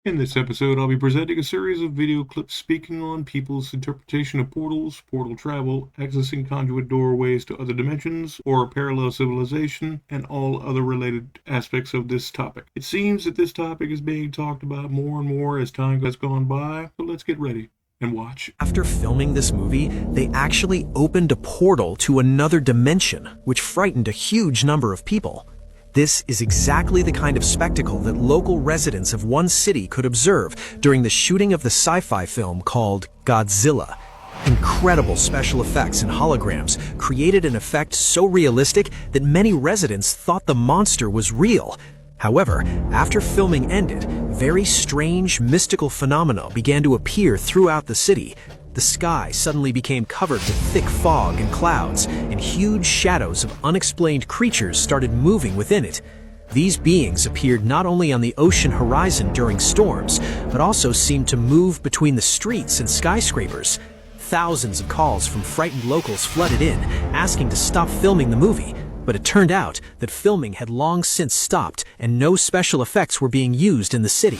In this episode, I'll be presenting a series of video clips speaking on people's interpretation of portals, portal travel, accessing conduit doorways to other dimensions or a parallel civilization, and all other related aspects of this topic. It seems that this topic is being talked about more and more as time has gone by, so let's get ready and watch. After filming this movie, they actually opened a portal to another dimension, which frightened a huge number of people. This is exactly the kind of spectacle that local residents of one city could observe during the shooting of the sci-fi film called Godzilla. Incredible special effects and holograms created an effect so realistic that many residents thought the monster was real. However, after filming ended, very strange, mystical phenomena began to appear throughout the city. The sky suddenly became covered with thick fog and clouds, and huge shadows of unexplained creatures started moving within it. These beings appeared not only on the ocean horizon during storms, but also seemed to move between the streets and skyscrapers. Thousands of calls from frightened locals flooded in, asking to stop filming the movie. But it turned out that filming had long since stopped and no special effects were being used in the city.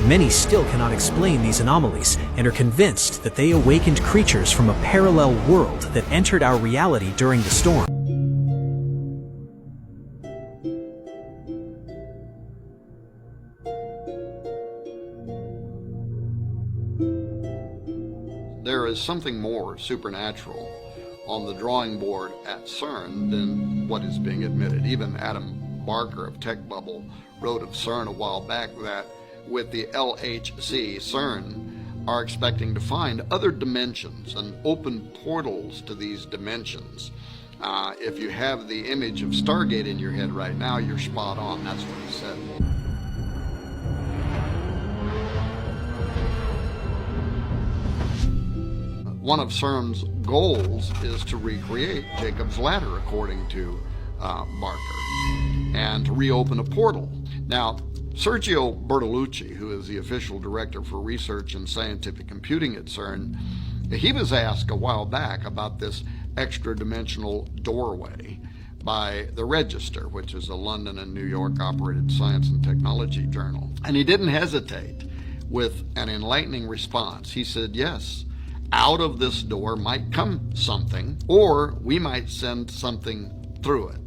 Many still cannot explain these anomalies and are convinced that they awakened creatures from a parallel world that entered our reality during the storm. There is something more supernatural on the drawing board at CERN than what is being admitted. Even Adam Barker of Tech Bubble wrote of CERN a while back that with the LHC, CERN are expecting to find other dimensions and open portals to these dimensions. If you have the image of Stargate in your head right now, you're spot on. That's what he said. One of CERN's goals is to recreate Jacob's Ladder, according to Barker, and to reopen a portal. Now, Sergio Bertolucci, who is the official director for research and scientific computing at CERN, he was asked a while back about this extra-dimensional doorway by The Register, which is a London and New York operated science and technology journal. And he didn't hesitate with an enlightening response. He said, yes, out of this door might come something, or we might send something through it.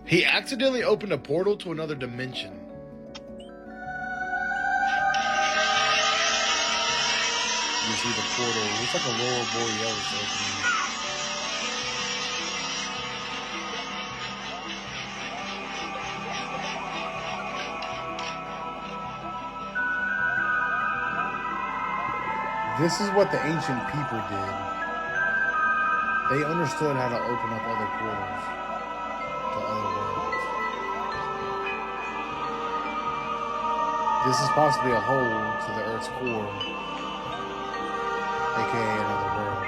He accidentally opened a portal to another dimension. You see the portal. It looks like a Aurora Borealis opening. This is what the ancient people did. They understood how to open up other portals to other worlds. This is possibly a hole to the Earth's core, aka another world.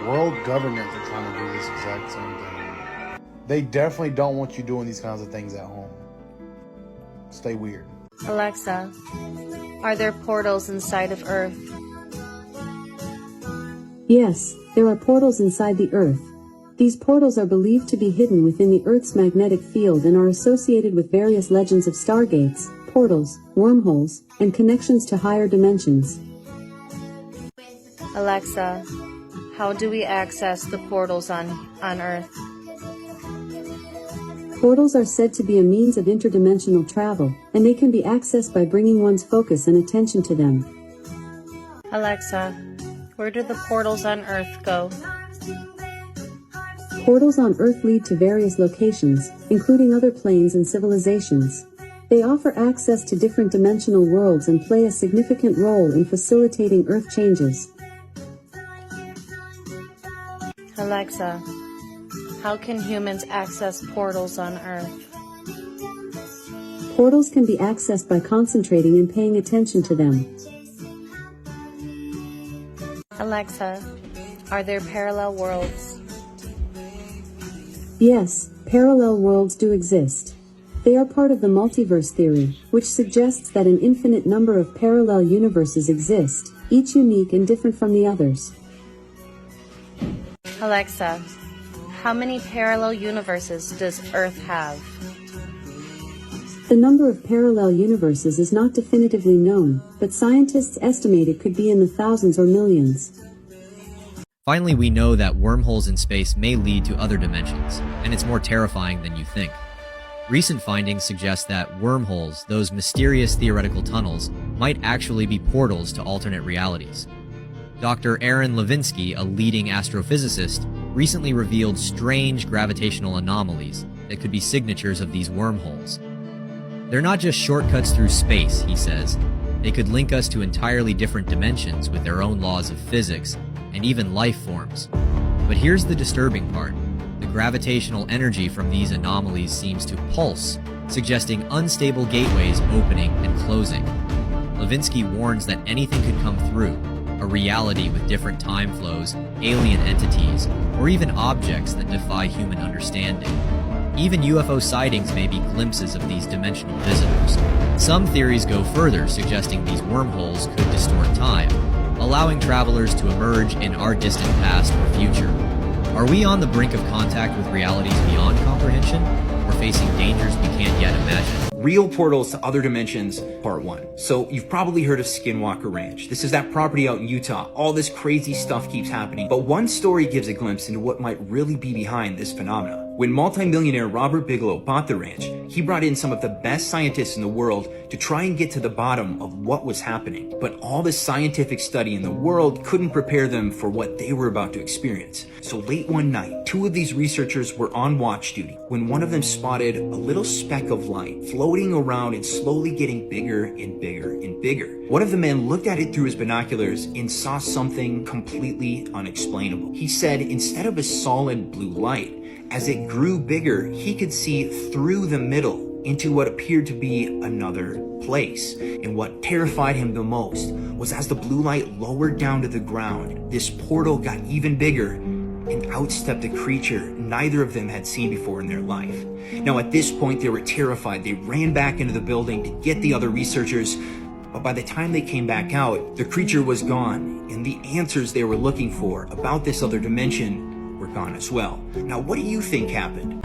World governments are trying to do this exact same thing. They definitely don't want you doing these kinds of things at home. Stay weird. Alexa, are there portals inside of Earth? Yes, there are portals inside the Earth. These portals are believed to be hidden within the Earth's magnetic field and are associated with various legends of stargates, portals, wormholes, and connections to higher dimensions. Alexa, how do we access the portals on Earth? Portals are said to be a means of interdimensional travel, and they can be accessed by bringing one's focus and attention to them. Alexa, where do the portals on Earth go? Portals on Earth lead to various locations, including other planes and civilizations. They offer access to different dimensional worlds and play a significant role in facilitating Earth changes. Alexa, how can humans access portals on Earth? Portals can be accessed by concentrating and paying attention to them. Alexa, are there parallel worlds? Yes, parallel worlds do exist. They are part of the multiverse theory, which suggests that an infinite number of parallel universes exist, each unique and different from the others. Alexa, how many parallel universes does Earth have? The number of parallel universes is not definitively known, but scientists estimate it could be in the thousands or millions. Finally, we know that wormholes in space may lead to other dimensions, and it's more terrifying than you think. Recent findings suggest that wormholes, those mysterious theoretical tunnels, might actually be portals to alternate realities. Dr. Aaron Levinsky, a leading astrophysicist, recently revealed strange gravitational anomalies that could be signatures of these wormholes. They're not just shortcuts through space, he says. They could link us to entirely different dimensions with their own laws of physics and even life forms. But here's the disturbing part. The gravitational energy from these anomalies seems to pulse, suggesting unstable gateways opening and closing. Levinsky warns that anything could come through, a reality with different time flows, alien entities, or even objects that defy human understanding. Even UFO sightings may be glimpses of these dimensional visitors. Some theories go further, suggesting these wormholes could distort time, allowing travelers to emerge in our distant past or future. Are we on the brink of contact with realities beyond comprehension, or facing dangers we can't yet imagine? Real portals to other dimensions, part 1. So you've probably heard of Skinwalker Ranch. This is that property out in Utah. All this crazy stuff keeps happening. But one story gives a glimpse into what might really be behind this phenomena. When multimillionaire Robert Bigelow bought the ranch, he brought in some of the best scientists in the world to try and get to the bottom of what was happening. But all the scientific study in the world couldn't prepare them for what they were about to experience. So late one night, 2 of these researchers were on watch duty when one of them spotted a little speck of light floating around and slowly getting bigger and bigger and bigger. One of the men looked at it through his binoculars and saw something completely unexplainable. He said instead of a solid blue light, as it grew bigger, he could see through the middle into what appeared to be another place. And what terrified him the most was as the blue light lowered down to the ground, this portal got even bigger and out stepped a creature neither of them had seen before in their life. Now at this point they were terrified. They ran back into the building to get the other researchers, but by the time they came back out, the creature was gone, and the answers they were looking for about this other dimension were gone as well. Now what do you think happened?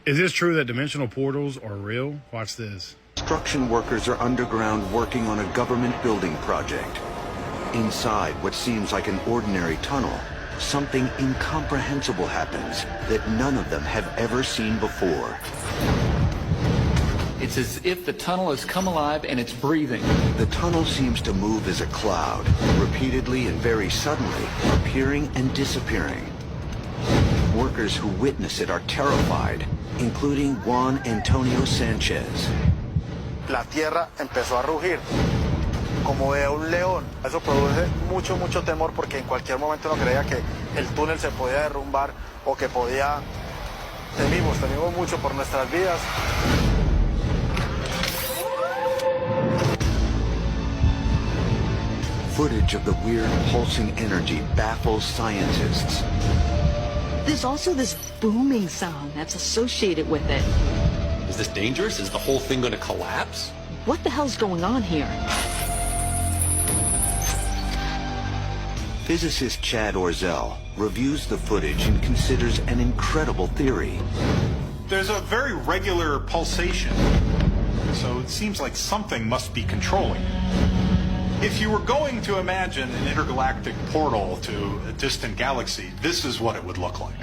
Is this true that dimensional portals are real? Watch this. Construction workers are underground working on a government building project. Inside what seems like an ordinary tunnel, something incomprehensible happens that none of them have ever seen before. It's as if the tunnel has come alive and it's breathing. The tunnel seems to move as a cloud, repeatedly and very suddenly, appearing and disappearing. Workers who witness it are terrified, including Juan Antonio Sanchez. La tierra empezó a rugir, como de un león. Eso produce mucho temor porque en cualquier momento uno creía que el túnel se podía derrumbar o que podía... Temimos mucho por nuestras vidas. Footage of the weird pulsing energy baffles scientists. There's also this booming sound that's associated with it. Is this dangerous? Is the whole thing going to collapse? What the hell's going on here? Physicist Chad Orzel reviews the footage and considers an incredible theory. There's a very regular pulsation, so it seems like something must be controlling it. If you were going to imagine an intergalactic portal to a distant galaxy, this is what it would look like.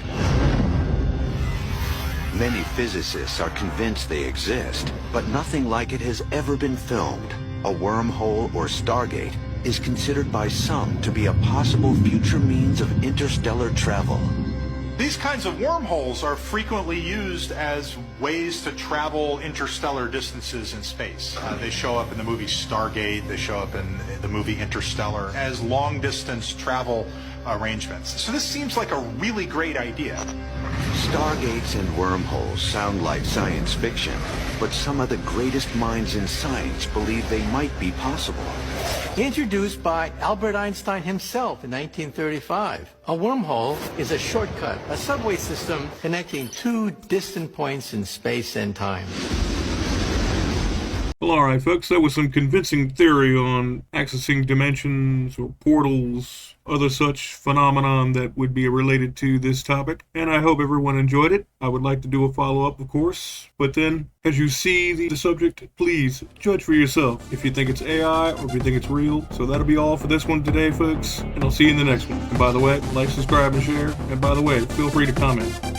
Many physicists are convinced they exist, but nothing like it has ever been filmed. A wormhole or Stargate is considered by some to be a possible future means of interstellar travel. These kinds of wormholes are frequently used as ways to travel interstellar distances in space. They show up in the movie Stargate, they show up in the movie Interstellar as long-distance travel arrangements. So this seems like a really great idea. Stargates and wormholes sound like science fiction, but some of the greatest minds in science believe they might be possible. Introduced by Albert Einstein himself in 1935, a wormhole is a shortcut, a subway system connecting two distant points in space and time. Well, alright folks, that was some convincing theory on accessing dimensions or portals, other such phenomenon that would be related to this topic, and I hope everyone enjoyed it. I would like to do a follow-up, of course, but then, as you see the subject, please judge for yourself if you think it's AI or if you think it's real. So that'll be all for this one today, folks, and I'll see you in the next one. And by the way, like, subscribe, and share, and by the way, feel free to comment.